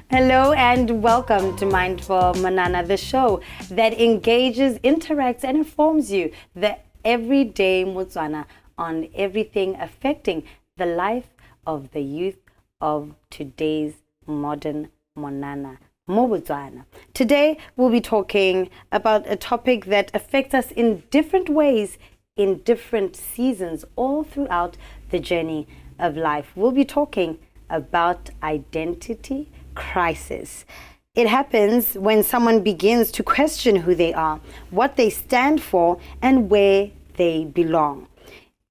Hello and welcome to Mindful Monana, the show that engages, interacts and informs you, the everyday Motswana, on everything affecting the life of the youth of today's modern Monana, Motswana. Today we'll be talking about a topic that affects us in different ways, in different seasons, all throughout the journey of life. We'll be talking about identity crisis. It happens when someone begins to question who they are, what they stand for, and where they belong.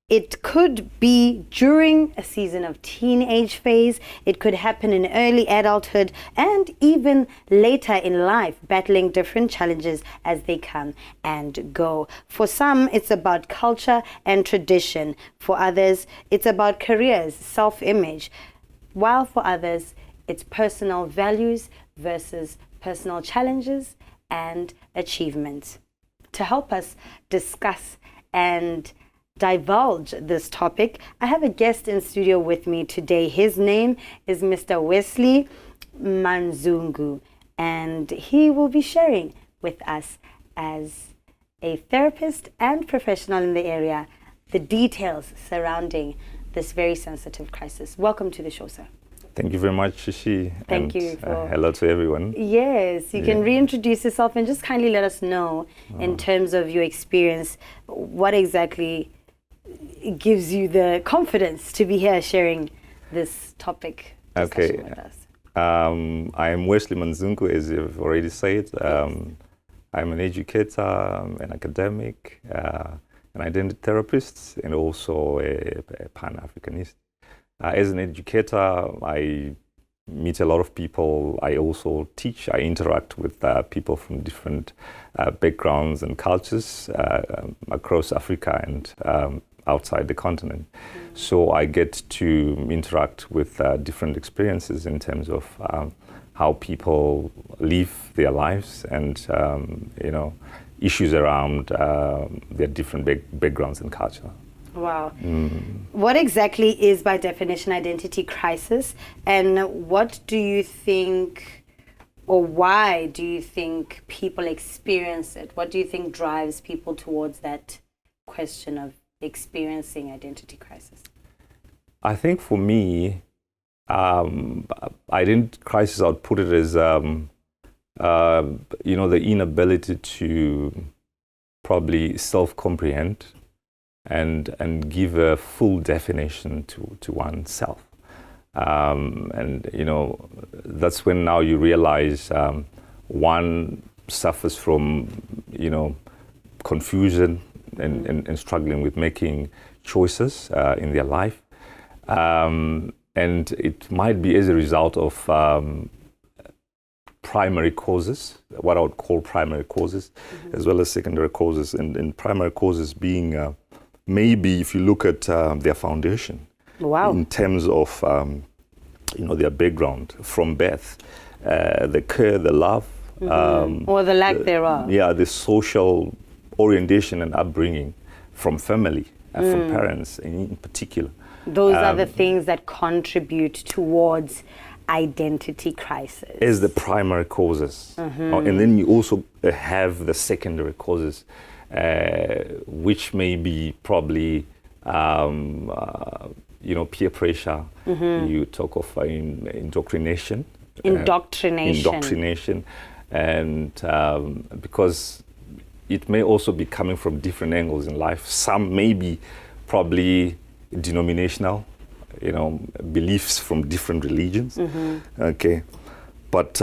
It could be during a season of teenage phase, it could happen in early adulthood, and even later in life, battling different challenges as they come and go. For some, it's about culture and tradition. For others, it's about careers, self-image. While for others, it's personal values versus personal challenges and achievements. To help us discuss and divulge this topic, I have a guest in studio with me today. His name is Mr. Worseley Manzungu, and he will be sharing with us as a therapist and professional in the area the details surrounding this very sensitive crisis. Welcome to the show, sir. Thank you very much, Shishi. Thank you. Hello to everyone. Yes, you can reintroduce yourself and just kindly let us know in terms of your experience, what exactly gives you the confidence to be here sharing this topic discussion with us. I am Worseley Manzungu, as you've already said. I'm an educator, an academic, an identity therapist, and also a Pan-Africanist. As an educator, I meet a lot of people. I also teach. I interact with people from different backgrounds and cultures across Africa and outside the continent. So I get to interact with different experiences in terms of how people live their lives and issues around their different backgrounds and culture. Wow. What exactly is, by definition, identity crisis, and what do you think, or why do you think people experience it? What do you think drives people towards that question of experiencing identity crisis? I think for me, identity crisis, I would put it as, the inability to probably self-comprehend and give a full definition to oneself. That's when now you realize one suffers from, confusion and struggling with making choices in their life. And it might be as a result of primary causes, what I would call primary causes, as well as secondary causes. And primary causes being maybe if you look at their foundation, in terms of their background from birth, the care, the love, or the lack thereof. Yeah, the social orientation and upbringing from family, from parents in particular. Those are the things that contribute towards identity crisis. As the primary causes. And then you also have the secondary causes, which may be probably, peer pressure. You talk of indoctrination. Indoctrination. And because it may also be coming from different angles in life. Some may be probably denominational, beliefs from different religions. Okay. But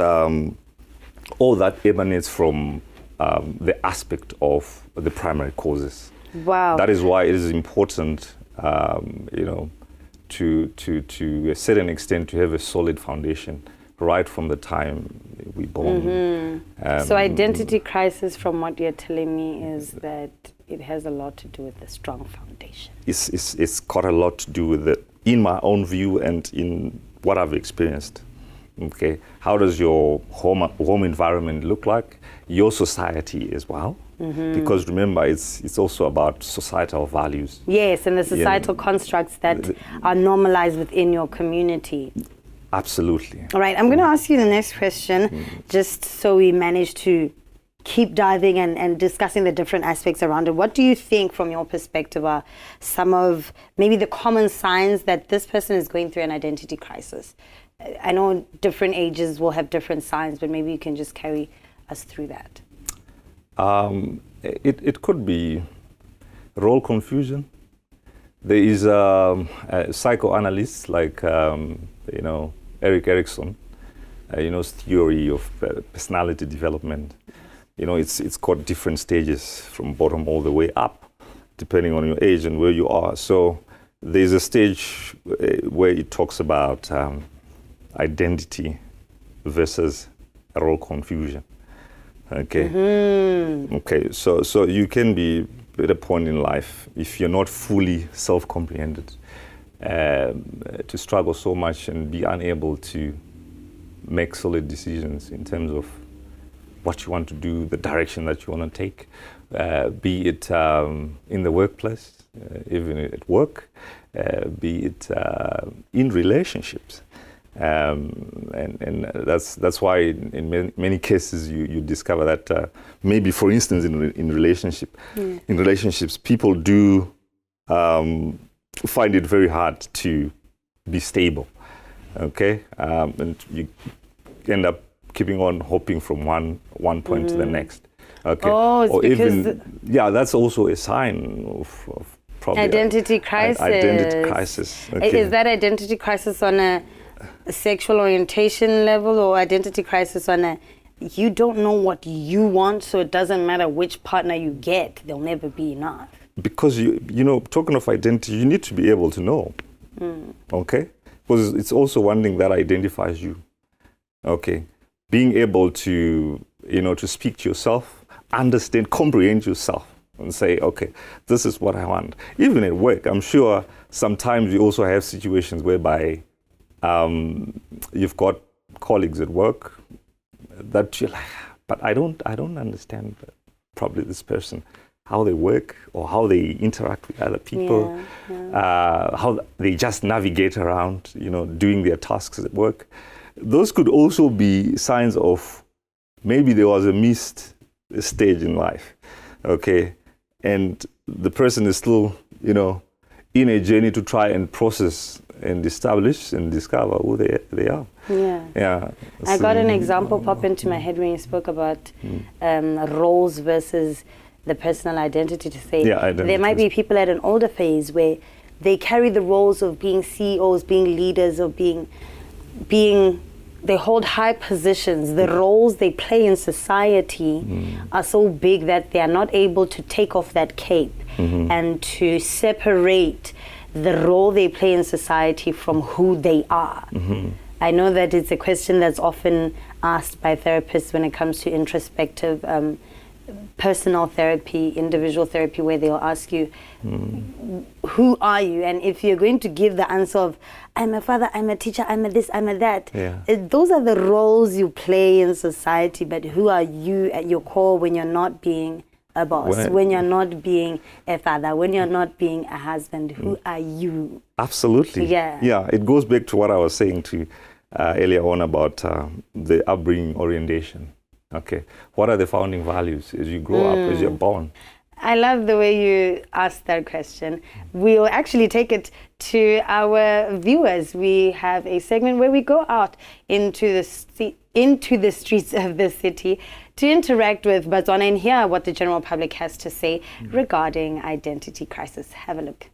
all that emanates from the aspect of the primary causes. Wow. That is why it is important, to a certain extent, to have a solid foundation right from the time we born. So identity crisis, from what you're telling me, is that it has a lot to do with the strong foundation. It's got a lot to do with it, in my own view and in what I've experienced. Okay, how does your home environment look like? Your society as well, because remember, it's also about societal values. Yes, and the societal constructs that are normalized within your community. Absolutely. All right, I'm going to ask you the next question, just so we manage to keep diving and discussing the different aspects around it. What do you think, from your perspective, are some of maybe the common signs that this person is going through an identity crisis? I know different ages will have different signs, but maybe you can just carry us through that. It could be role confusion. There is a psychoanalyst like, Erik Erikson, theory of personality development. It's got different stages from bottom all the way up, depending on your age and where you are. So there's a stage where it talks about identity versus role confusion. Okay. Okay. So you can be at a point in life, if you're not fully self-comprehended, to struggle so much and be unable to make solid decisions in terms of what you want to do, the direction that you want to take, be it in the workplace, even at work, be it in relationships. And that's why in many cases you discover that maybe, for instance, in relationships, people do find it very hard to be stable. Okay, and you end up keeping on hopping from one point to the next. Okay, or even that's also a sign of probably identity crisis. Identity crisis. Okay. Is that identity crisis on a sexual orientation level, or identity crisis on a you don't know what you want, so it doesn't matter which partner you get, they'll never be enough? Because talking of identity, you need to be able to know. Okay, because it's also one thing that identifies you. Okay, being able to to speak to yourself, understand, comprehend yourself, and say, okay, this is what I want. Even at work, I'm sure sometimes you also have situations whereby you've got colleagues at work that you're like, but I don't understand probably this person, how they work or how they interact with other people, how they just navigate around, doing their tasks at work. Those could also be signs of maybe there was a missed stage in life, okay? And the person is still, in a journey to try and process and establish and discover who they are. Yeah. I got an example pop into my head when you spoke about roles versus the personal identity, to say there might be people at an older phase where they carry the roles of being CEOs, being leaders, or being they hold high positions. The roles they play in society are so big that they are not able to take off that cape and to separate the role they play in society from who they are. I know that it's a question that's often asked by therapists when it comes to introspective personal therapy, individual therapy, where they'll ask you, who are you? And if you're going to give the answer of, I'm a father, I'm a teacher, I'm a this, I'm a that, those are the roles you play in society, but who are you at your core when you're not being a boss, when you're not being a father, when you're not being a husband? Who are you? Absolutely. Yeah, it goes back to what I was saying to earlier on about the upbringing orientation. Okay, what are the founding values as you grow up, as you're born? I love the way you asked that question. We'll actually take it to our viewers. We have a segment where we go out into the streets of the city to interact with Botswana and hear what the general public has to say regarding identity crisis. Have a look.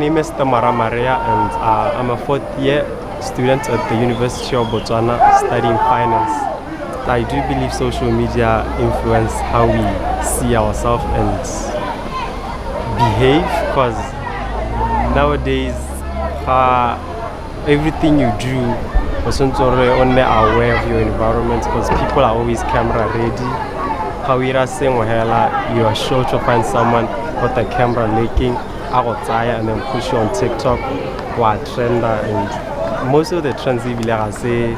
name is Tamara Maria, and I'm a fourth year student at the University of Botswana studying finance. I do believe social media influence how we see ourselves and behave, because nowadays everything you do, you're only aware of your environment, because people are always camera ready. How you are sure to find someone with a camera leaking outside and then push you on TikTok or trend, and most of the trends I say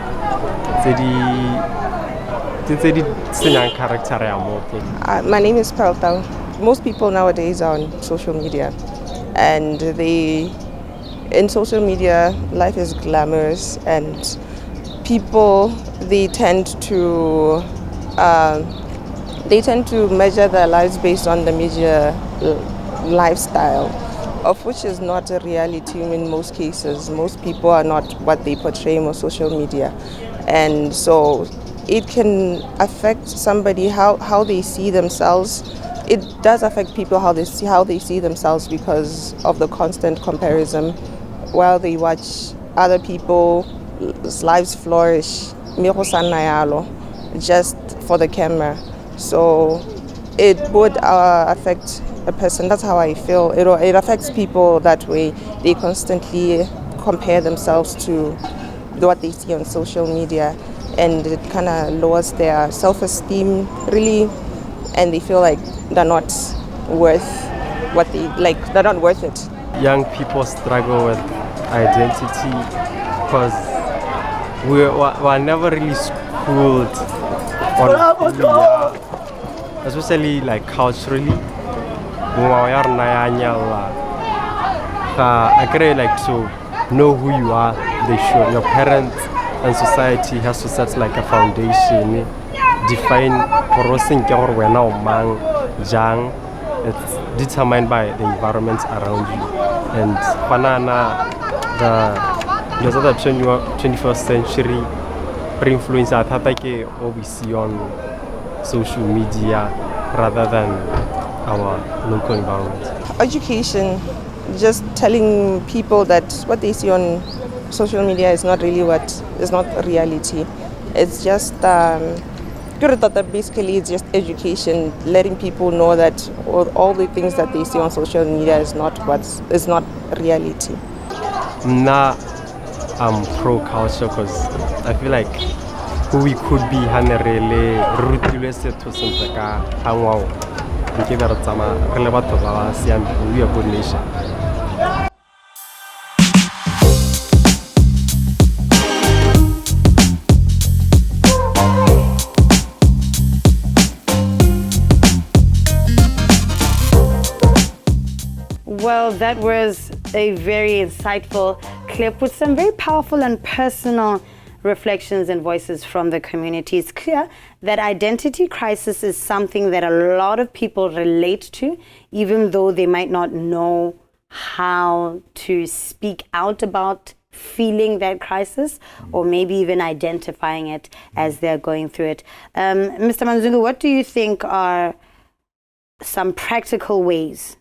my name is Pearl. Most people nowadays are on social media, and in social media life is glamorous, and people they tend to measure their lives based on the media lifestyle, of which is not a reality in most cases. Most people are not what they portray on social media, and so it can affect somebody how they see themselves. It does affect people how they see themselves because of the constant comparison while they watch other people's lives flourish just for the camera. So it would affect a person. That's how I feel. It affects people that way. They constantly compare themselves to what they see on social media, and it kind of lowers their self-esteem, really, and they feel like they're not worth they're not worth it. Young people struggle with identity because we're never really schooled on especially like culturally. I create like to know who you are. They should. Your parents and society has to set like a foundation, define it's determined by the environment around you. And the 21st century influence what we see on social media rather than our local environment. Education, just telling people that what they see on social media is not really is not reality. It's just basically it's just education, letting people know that all the things that they see on social media is not reality. Nah, I'm pro culture because I feel like who we could be we are a good nation. Well, that was a very insightful clip with some very powerful and personal reflections and voices from the community. It's clear that identity crisis is something that a lot of people relate to, even though they might not know how to speak out about feeling that crisis, or maybe even identifying it as they're going through it. Mr. Manzungu, what do you think are some practical ways,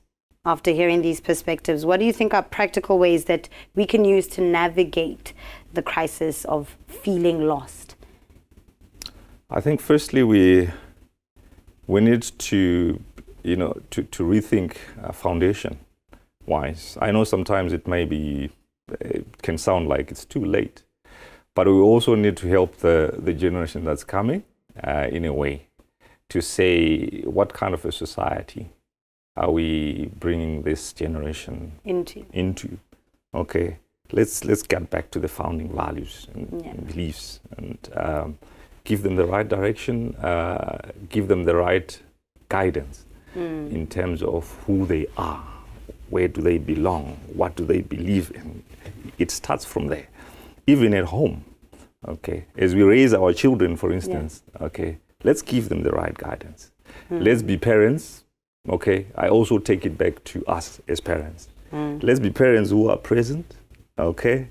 after hearing these perspectives, what do you think are practical ways that we can use to navigate the crisis of feeling lost? I think firstly we need to rethink foundation wise. I know sometimes it can sound like it's too late, but we also need to help the generation that's coming in a way to say what kind of a society are we bringing this generation into? Okay, let's get back to the founding values and beliefs, and give them the right direction, give them the right guidance in terms of who they are, where do they belong, what do they believe in. It starts from there, even at home. Okay, as we raise our children, for instance, okay, let's give them the right guidance. Let's be parents. Okay, I also take it back to us as parents. Let's be parents who are present, okay,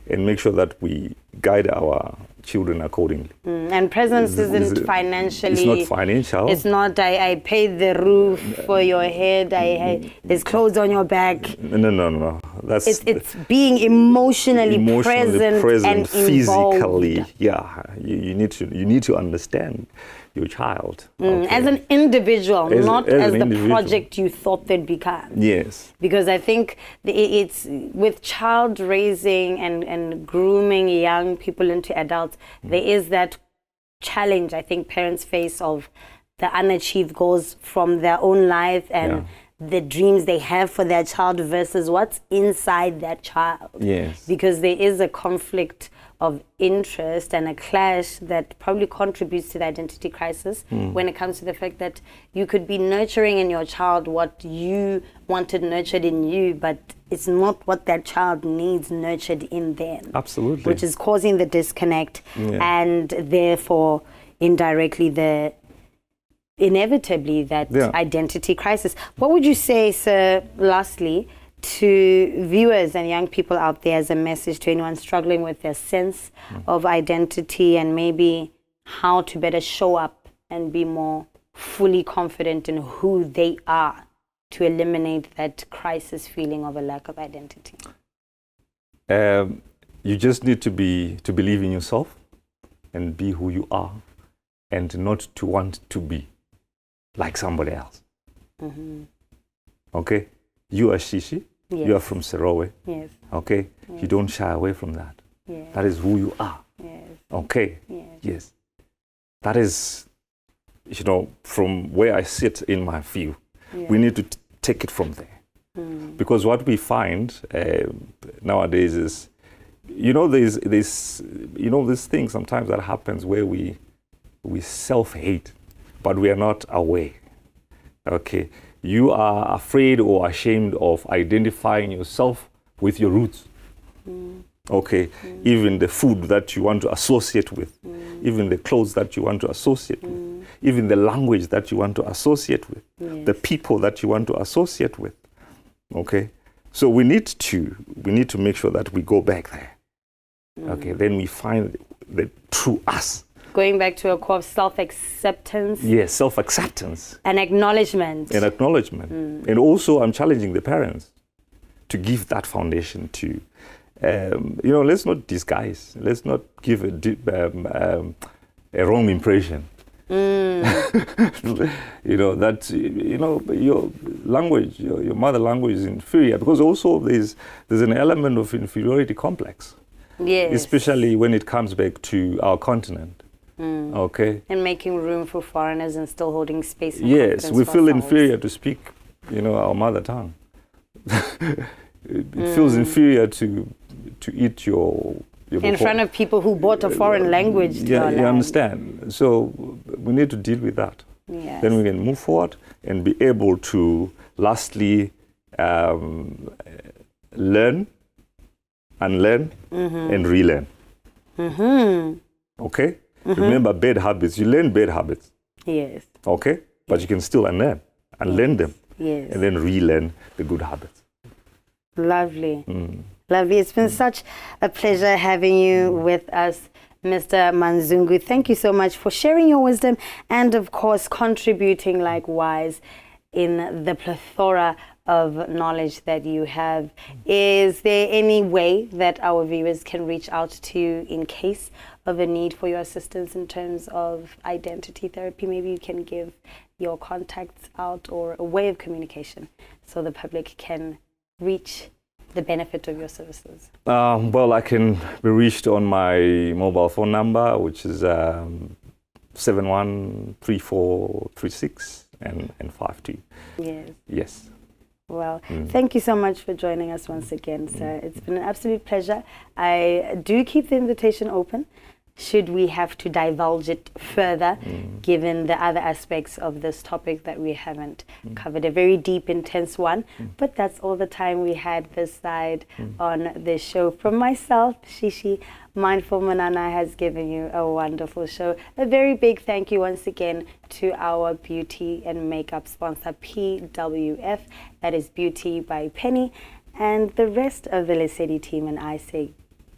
and make sure that we guide our children accordingly. And presence isn't financially. It's not financial. It's not I paid the roof for your head. There's clothes on your back. No. It's being emotionally present and physically. involved. Yeah, you need to understand your child. As an individual, not as the individual. project you thought they'd become. Yes. Because I think it's with child raising and grooming young people into adults, there is that challenge I think parents face of the unachieved goals from their own life and the dreams they have for their child versus what's inside that child. Yes. Because there is a conflict of interest and a clash that probably contributes to the identity crisis when it comes to the fact that you could be nurturing in your child what you wanted nurtured in you, but it's not what that child needs nurtured in them. Absolutely. Which is causing the disconnect and therefore indirectly inevitably that identity crisis. What would you say, sir, lastly, to viewers and young people out there as a message to anyone struggling with their sense of identity and maybe how to better show up and be more fully confident in who they are to eliminate that crisis feeling of a lack of identity? You just need to believe in yourself and be who you are and not to want to be like somebody else. Okay? You are Shishi. Yes. You are from Serowe. Yes. Okay? Yes. You don't shy away from that. Yes. That is who you are. Yes. Okay? Yes. Yes. That is, from where I sit in my view, we need to take it from there. Because what we find nowadays is, there's this thing sometimes that happens where we self-hate, but we are not aware. Okay, you are afraid or ashamed of identifying yourself with your roots. Okay, even the food that you want to associate with, even the clothes that you want to associate with, even the language that you want to associate with, the people that you want to associate with. Okay, so we need to make sure that we go back there. Okay, then we find the true us. Going back to a core of self-acceptance. Yes, self-acceptance. And acknowledgement. And also I'm challenging the parents to give that foundation to, let's not disguise. Let's not give a wrong impression. Your language, your mother language is inferior, because also there's an element of inferiority complex. Yes. Especially when it comes back to our continent. Okay. And making room for foreigners and still holding space. And yes, we for feel ourselves. inferior to speak, our mother tongue. It feels inferior to eat your in front of people who bought a foreign language. To our you land. understand. So we need to deal with that. Yes. Then we can move forward and be able to, lastly, learn, unlearn, and relearn. Okay? Remember bad habits. You learn bad habits. Yes. Okay? But you can still unlearn and learn them. Yes. And then relearn the good habits. Lovely. Lovely. It's been such a pleasure having you with us, Mr. Manzungu. Thank you so much for sharing your wisdom and, of course, contributing likewise in the plethora of knowledge that you have. Is there any way that our viewers can reach out to you in case of a need for your assistance in terms of identity therapy? Maybe you can give your contacts out or a way of communication so the public can reach the benefit of your services. Well, I can be reached on my mobile phone number, which is 713436 and 52. Yes. Yes. Well, thank you so much for joining us once again, sir. It's been an absolute pleasure. I do keep the invitation open should we have to divulge it further, given the other aspects of this topic that we haven't covered. A very deep, intense one, but that's all the time we had this side on this show. From myself, Shishi, Mindful Monana has given you a wonderful show. A very big thank you once again to our beauty and makeup sponsor, PWF, that is Beauty by Penny, and the rest of the Lesedi team. And I say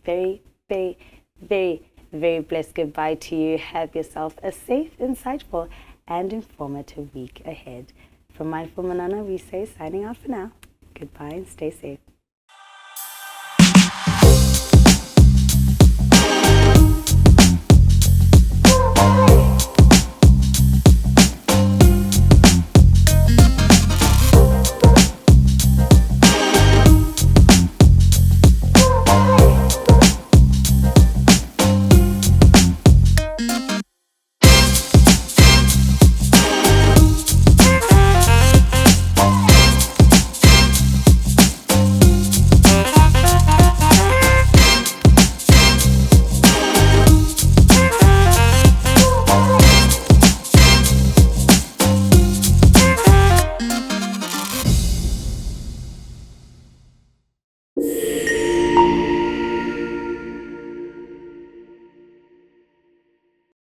very, very, very, very blessed goodbye to you. Have yourself a safe, insightful, and informative week ahead. From Mindful Monana, we say signing out for now. Goodbye and stay safe.